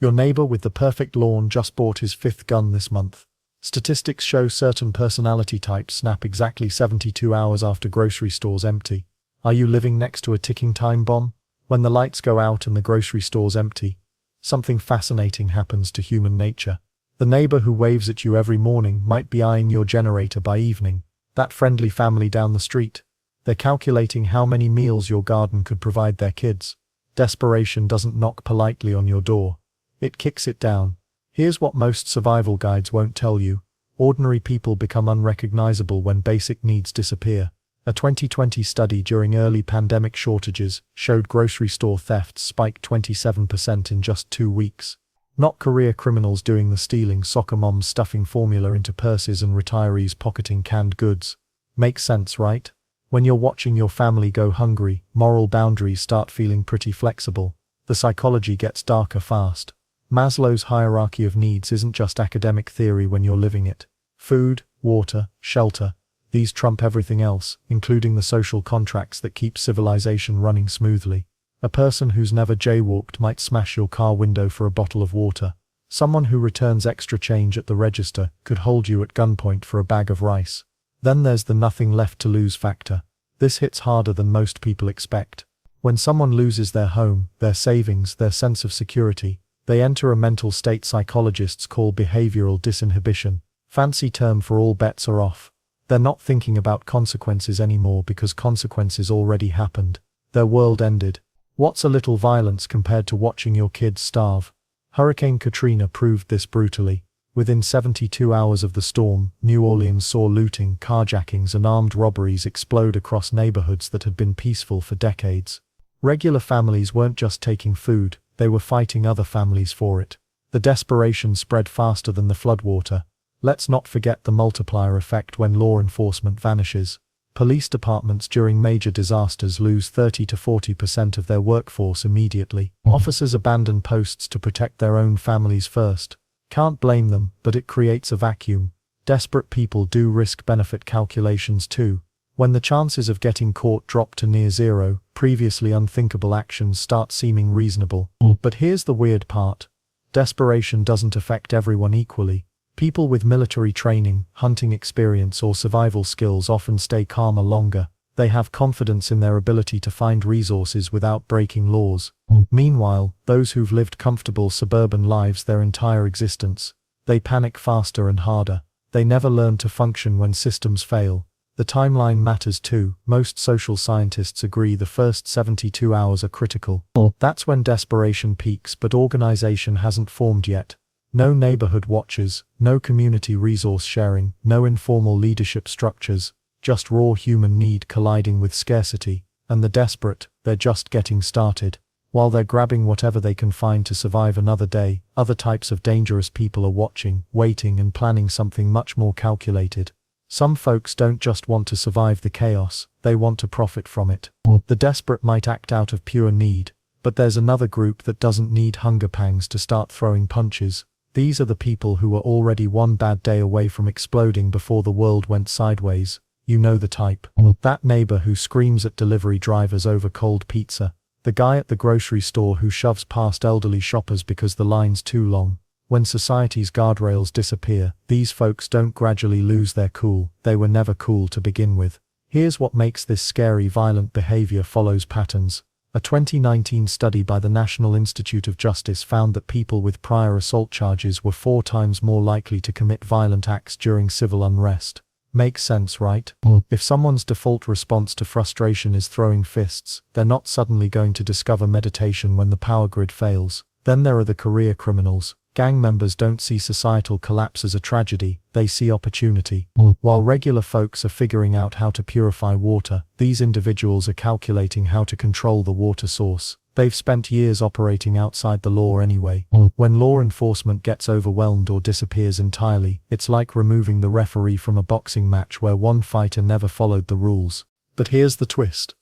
Your neighbor with the perfect lawn just bought his 5th gun this month. Statistics show certain personality types snap exactly 72 hours after grocery stores empty. Are you living next to a ticking time bomb? When the lights go out and the grocery store's empty, something fascinating happens to human nature. The neighbor who waves at you every morning might be eyeing your generator by evening. That friendly family down the street. They're calculating how many meals your garden could provide their kids. Desperation doesn't knock politely on your door. It kicks it down. Here's what most survival guides won't tell you. Ordinary people become unrecognizable when basic needs disappear. A 2020 study during early pandemic shortages showed grocery store thefts spiked 27% in just 2 weeks. Not career criminals doing the stealing, soccer moms stuffing formula into purses and retirees pocketing canned goods. Makes sense, right? When you're watching your family go hungry, moral boundaries start feeling pretty flexible. The psychology gets darker fast. Maslow's hierarchy of needs isn't just academic theory when you're living it. Food, water, shelter, these trump everything else, including the social contracts that keep civilization running smoothly. A person who's never jaywalked might smash your car window for a bottle of water. Someone who returns extra change at the register could hold you at gunpoint for a bag of rice. Then there's the nothing left to lose factor. This hits harder than most people expect. When someone loses their home, their savings, their sense of security, they enter a mental state psychologists call behavioral disinhibition. Fancy term for all bets are off. They're not thinking about consequences anymore because consequences already happened. Their world ended. What's a little violence compared to watching your kids starve? Hurricane Katrina proved this brutally. Within 72 hours of the storm, New Orleans saw looting, carjackings and armed robberies explode across neighborhoods that had been peaceful for decades. Regular families weren't just taking food, they were fighting other families for it. The desperation spread faster than the floodwater. Let's not forget the multiplier effect when law enforcement vanishes. Police departments during major disasters lose 30 to 40% of their workforce immediately. Officers abandon posts to protect their own families first. Can't blame them, but it creates a vacuum. Desperate people do risk-benefit calculations too. When the chances of getting caught drop to near zero, previously unthinkable actions start seeming reasonable. But here's the weird part. Desperation doesn't affect everyone equally. People with military training, hunting experience or survival skills often stay calmer longer. They have confidence in their ability to find resources without breaking laws. Meanwhile, those who've lived comfortable suburban lives their entire existence, they panic faster and harder. They never learn to function when systems fail. The timeline matters too. Most social scientists agree the first 72 hours are critical. That's when desperation peaks, but organization hasn't formed yet. No neighborhood watchers, no community resource sharing, no informal leadership structures, just raw human need colliding with scarcity. And the desperate, they're just getting started. While they're grabbing whatever they can find to survive another day, other types of dangerous people are watching, waiting and planning something much more calculated. Some folks don't just want to survive the chaos, they want to profit from it. The desperate might act out of pure need, but there's another group that doesn't need hunger pangs to start throwing punches. These are the people who were already one bad day away from exploding before the world went sideways. You know the type. That neighbor who screams at delivery drivers over cold pizza. The guy at the grocery store who shoves past elderly shoppers because the line's too long. When society's guardrails disappear, these folks don't gradually lose their cool. They were never cool to begin with. Here's what makes this scary violent behavior follows patterns. A 2019 study by the National Institute of Justice found that people with prior assault charges were 4 times more likely to commit violent acts during civil unrest. Makes sense, right? If someone's default response to frustration is throwing fists, they're not suddenly going to discover meditation when the power grid fails. Then there are the career criminals. Gang members don't see societal collapse as a tragedy, they see opportunity. While regular folks are figuring out how to purify water, these individuals are calculating how to control the water source. They've spent years operating outside the law anyway. When law enforcement gets overwhelmed or disappears entirely, it's like removing the referee from a boxing match where one fighter never followed the rules. But here's the twist.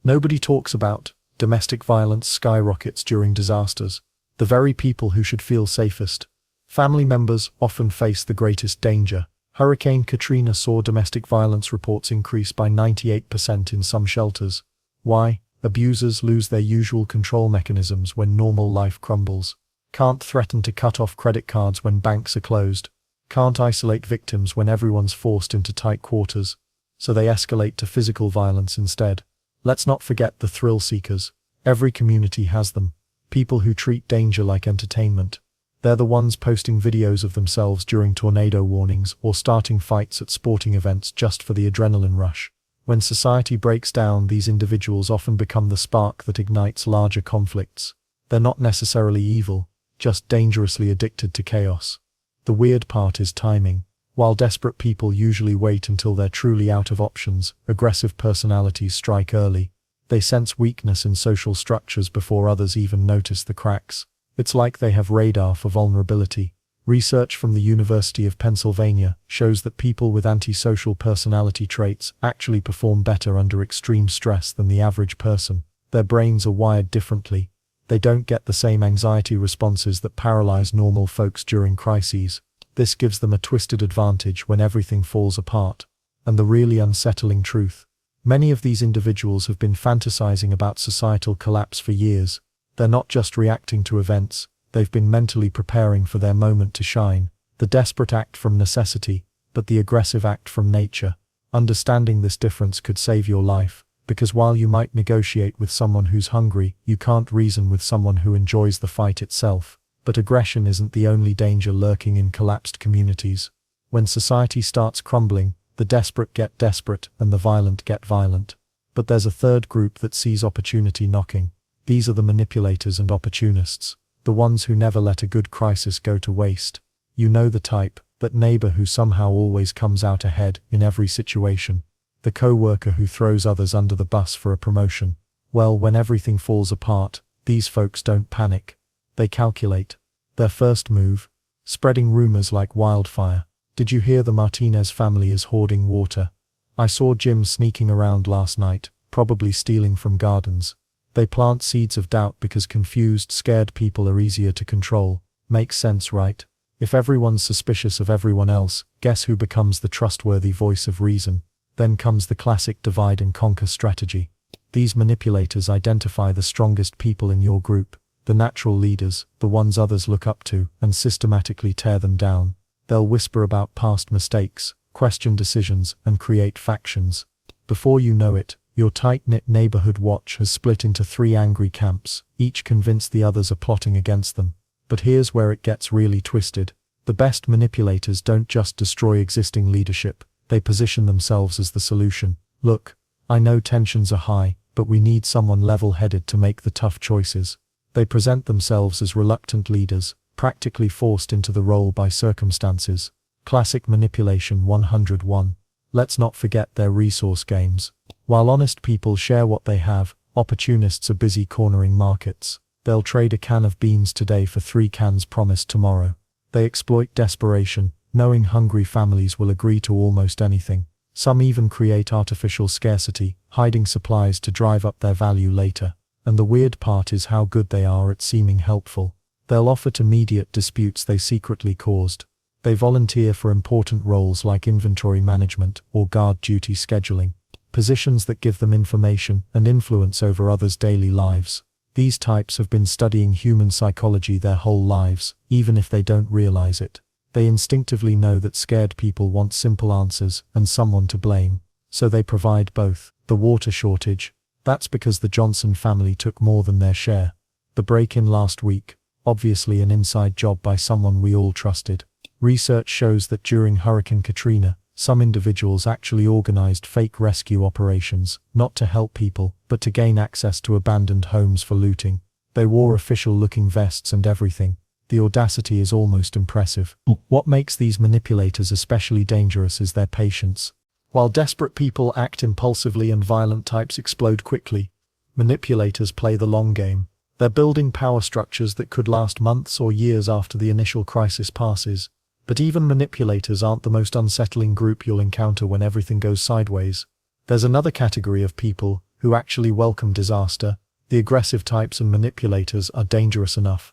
Nobody talks about domestic violence skyrockets during disasters. The very people who should feel safest. Family members often face the greatest danger. Hurricane Katrina saw domestic violence reports increase by 98% in some shelters. Why? Abusers lose their usual control mechanisms when normal life crumbles. Can't threaten to cut off credit cards when banks are closed. Can't isolate victims when everyone's forced into tight quarters. So they escalate to physical violence instead. Let's not forget the thrill seekers. Every community has them. People who treat danger like entertainment. They're the ones posting videos of themselves during tornado warnings or starting fights at sporting events just for the adrenaline rush. When society breaks down, these individuals often become the spark that ignites larger conflicts. They're not necessarily evil, just dangerously addicted to chaos. The weird part is timing. While desperate people usually wait until they're truly out of options, aggressive personalities strike early. They sense weakness in social structures before others even notice the cracks. It's like they have radar for vulnerability. Research from the University of Pennsylvania shows that people with antisocial personality traits actually perform better under extreme stress than the average person. Their brains are wired differently. They don't get the same anxiety responses that paralyze normal folks during crises. This gives them a twisted advantage when everything falls apart. And the really unsettling truth: many of these individuals have been fantasizing about societal collapse for years. They're not just reacting to events, they've been mentally preparing for their moment to shine. The desperate act from necessity, but the aggressive act from nature. Understanding this difference could save your life, because while you might negotiate with someone who's hungry, you can't reason with someone who enjoys the fight itself. But aggression isn't the only danger lurking in collapsed communities. When society starts crumbling, the desperate get desperate and the violent get violent. But there's a third group that sees opportunity knocking. These are the manipulators and opportunists. The ones who never let a good crisis go to waste. You know the type, that neighbor who somehow always comes out ahead in every situation. The co-worker who throws others under the bus for a promotion. Well, when everything falls apart, these folks don't panic. They calculate. Their first move? Spreading rumors like wildfire. Did you hear the Martinez family is hoarding water? I saw Jim sneaking around last night, probably stealing from gardens. They plant seeds of doubt because confused, scared people are easier to control. Makes sense, right? If everyone's suspicious of everyone else, guess who becomes the trustworthy voice of reason? Then comes the classic divide and conquer strategy. These manipulators identify the strongest people in your group. The natural leaders, the ones others look up to, and systematically tear them down. They'll whisper about past mistakes, question decisions, and create factions. Before you know it, your tight-knit neighborhood watch has split into 3 angry camps, each convinced the others are plotting against them. But here's where it gets really twisted. The best manipulators don't just destroy existing leadership, they position themselves as the solution. Look, I know tensions are high, but we need someone level-headed to make the tough choices. They present themselves as reluctant leaders, practically forced into the role by circumstances. Classic manipulation 101. Let's not forget their resource games. While honest people share what they have, opportunists are busy cornering markets. They'll trade a can of beans today for 3 cans promised tomorrow. They exploit desperation, knowing hungry families will agree to almost anything. Some even create artificial scarcity, hiding supplies to drive up their value later. And the weird part is how good they are at seeming helpful. They'll offer to mediate disputes they secretly caused. They volunteer for important roles like inventory management or guard duty scheduling, positions that give them information and influence over others' daily lives. These types have been studying human psychology their whole lives, even if they don't realize it. They instinctively know that scared people want simple answers and someone to blame. So they provide both. The water shortage. That's because the Johnson family took more than their share. The break-in last week, obviously an inside job by someone we all trusted. Research shows that during Hurricane Katrina, some individuals actually organized fake rescue operations, not to help people, but to gain access to abandoned homes for looting. They wore official-looking vests and everything. The audacity is almost impressive. What makes these manipulators especially dangerous is their patience. While desperate people act impulsively and violent types explode quickly, manipulators play the long game. They're building power structures that could last months or years after the initial crisis passes. But even manipulators aren't the most unsettling group you'll encounter when everything goes sideways. There's another category of people who actually welcome disaster. The aggressive types and manipulators are dangerous enough,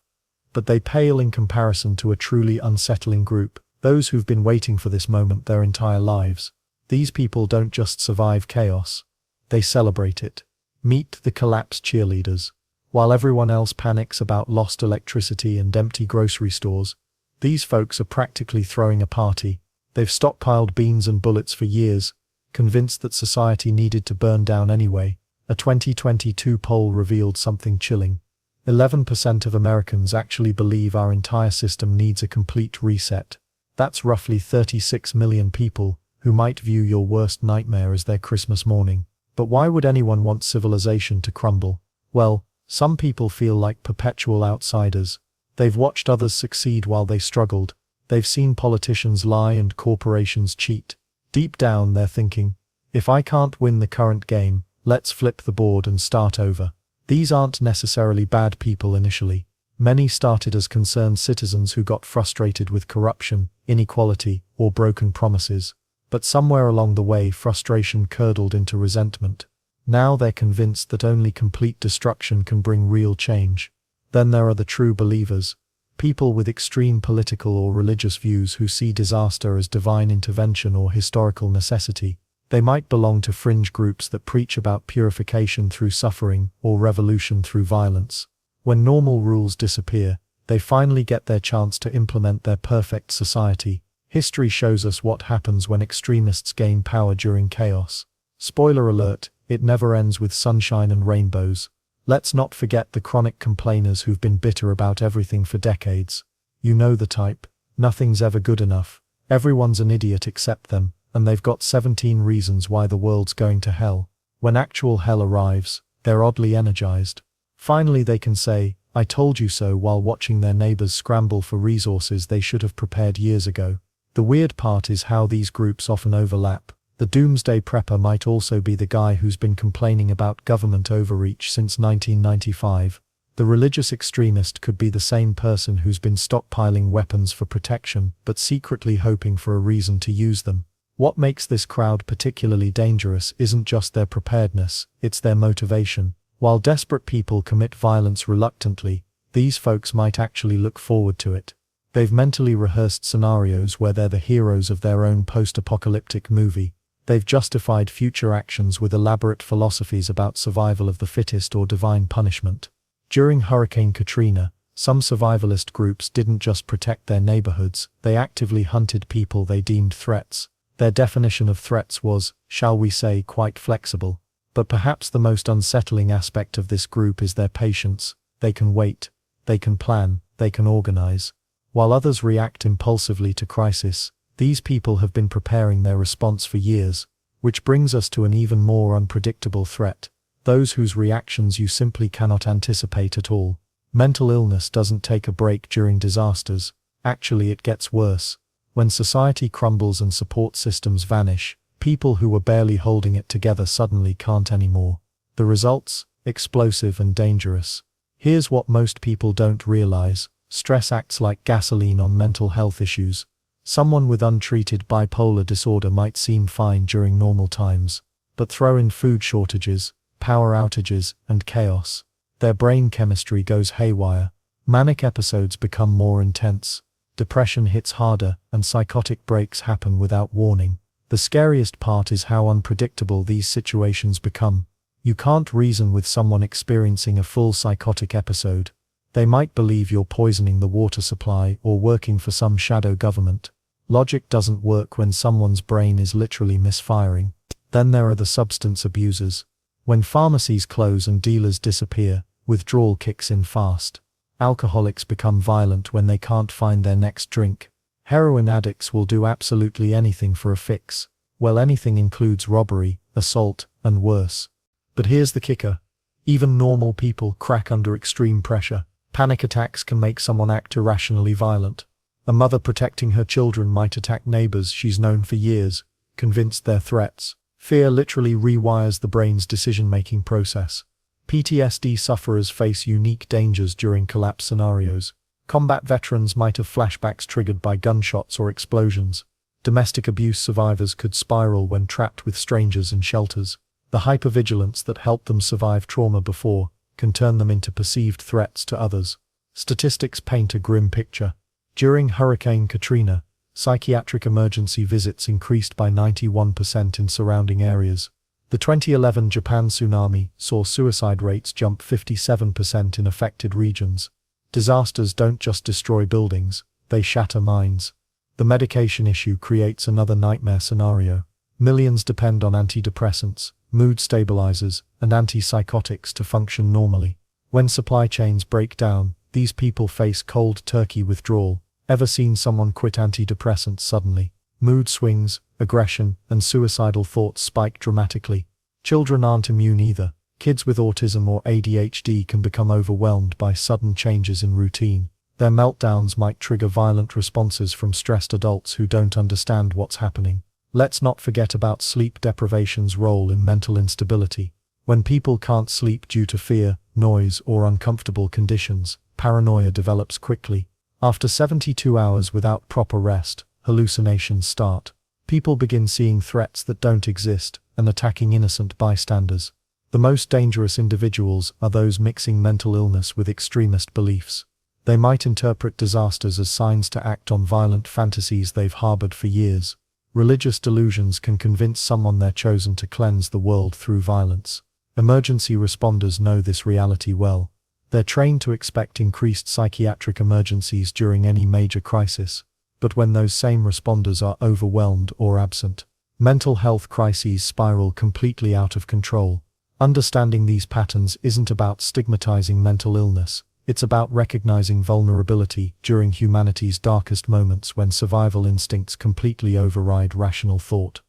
but they pale in comparison to a truly unsettling group, those who've been waiting for this moment their entire lives. These people don't just survive chaos, they celebrate it. Meet the collapse cheerleaders. While everyone else panics about lost electricity and empty grocery stores, these folks are practically throwing a party. They've stockpiled beans and bullets for years, convinced that society needed to burn down anyway. A 2022 poll revealed something chilling. 11% of Americans actually believe our entire system needs a complete reset. That's roughly 36 million people who might view your worst nightmare as their Christmas morning. But why would anyone want civilization to crumble? Well, some people feel like perpetual outsiders. They've watched others succeed while they struggled. They've seen politicians lie and corporations cheat. Deep down they're thinking, if I can't win the current game, let's flip the board and start over. These aren't necessarily bad people initially. Many started as concerned citizens who got frustrated with corruption, inequality, or broken promises. But somewhere along the way frustration curdled into resentment. Now they're convinced that only complete destruction can bring real change. Then there are the true believers, people with extreme political or religious views who see disaster as divine intervention or historical necessity. They might belong to fringe groups that preach about purification through suffering or revolution through violence. When normal rules disappear, they finally get their chance to implement their perfect society. History shows us what happens when extremists gain power during chaos. Spoiler alert, it never ends with sunshine and rainbows. Let's not forget the chronic complainers who've been bitter about everything for decades. You know the type. Nothing's ever good enough. Everyone's an idiot except them, and they've got 17 reasons why the world's going to hell. When actual hell arrives, they're oddly energized. Finally they can say, I told you so, while watching their neighbors scramble for resources they should have prepared years ago. The weird part is how these groups often overlap. The doomsday prepper might also be the guy who's been complaining about government overreach since 1995. The religious extremist could be the same person who's been stockpiling weapons for protection, but secretly hoping for a reason to use them. What makes this crowd particularly dangerous isn't just their preparedness, it's their motivation. While desperate people commit violence reluctantly, these folks might actually look forward to it. They've mentally rehearsed scenarios where they're the heroes of their own post-apocalyptic movie. They've justified future actions with elaborate philosophies about survival of the fittest or divine punishment. During Hurricane Katrina, some survivalist groups didn't just protect their neighborhoods, they actively hunted people they deemed threats. Their definition of threats was, shall we say, quite flexible. But perhaps the most unsettling aspect of this group is their patience. They can wait, they can plan, they can organize. While others react impulsively to crisis, these people have been preparing their response for years, which brings us to an even more unpredictable threat. Those whose reactions you simply cannot anticipate at all. Mental illness doesn't take a break during disasters. Actually, it gets worse. When society crumbles and support systems vanish, people who were barely holding it together suddenly can't anymore. The results? Explosive and dangerous. Here's what most people don't realize. Stress acts like gasoline on mental health issues. Someone with untreated bipolar disorder might seem fine during normal times, but throw in food shortages, power outages, and chaos. Their brain chemistry goes haywire. Manic episodes become more intense. Depression hits harder, and psychotic breaks happen without warning. The scariest part is how unpredictable these situations become. You can't reason with someone experiencing a full psychotic episode. They might believe you're poisoning the water supply or working for some shadow government. Logic doesn't work when someone's brain is literally misfiring. Then there are the substance abusers. When pharmacies close and dealers disappear, withdrawal kicks in fast. Alcoholics become violent when they can't find their next drink. Heroin addicts will do absolutely anything for a fix. Well, anything includes robbery, assault, and worse. But here's the kicker. Even normal people crack under extreme pressure. Panic attacks can make someone act irrationally violent. A mother protecting her children might attack neighbors she's known for years, convinced they're threats. Fear literally rewires the brain's decision-making process. PTSD sufferers face unique dangers during collapse scenarios. Combat veterans might have flashbacks triggered by gunshots or explosions. Domestic abuse survivors could spiral when trapped with strangers in shelters. The hypervigilance that helped them survive trauma before can turn them into perceived threats to others. Statistics paint a grim picture. During Hurricane Katrina, psychiatric emergency visits increased by 91% in surrounding areas. The 2011 Japan tsunami saw suicide rates jump 57% in affected regions. Disasters don't just destroy buildings, they shatter minds. The medication issue creates another nightmare scenario. Millions depend on antidepressants, mood stabilizers, and antipsychotics to function normally. When supply chains break down, these people face cold turkey withdrawal. Ever seen someone quit antidepressants suddenly? Mood swings, aggression, and suicidal thoughts spike dramatically. Children aren't immune either. Kids with autism or ADHD can become overwhelmed by sudden changes in routine. Their meltdowns might trigger violent responses from stressed adults who don't understand what's happening. Let's not forget about sleep deprivation's role in mental instability. When people can't sleep due to fear, noise, or uncomfortable conditions, paranoia develops quickly. After 72 hours without proper rest, hallucinations start. People begin seeing threats that don't exist and attacking innocent bystanders. The most dangerous individuals are those mixing mental illness with extremist beliefs. They might interpret disasters as signs to act on violent fantasies they've harbored for years. Religious delusions can convince someone they're chosen to cleanse the world through violence. Emergency responders know this reality well. They're trained to expect increased psychiatric emergencies during any major crisis. But when those same responders are overwhelmed or absent, mental health crises spiral completely out of control. Understanding these patterns isn't about stigmatizing mental illness. It's about recognizing vulnerability during humanity's darkest moments when survival instincts completely override rational thought.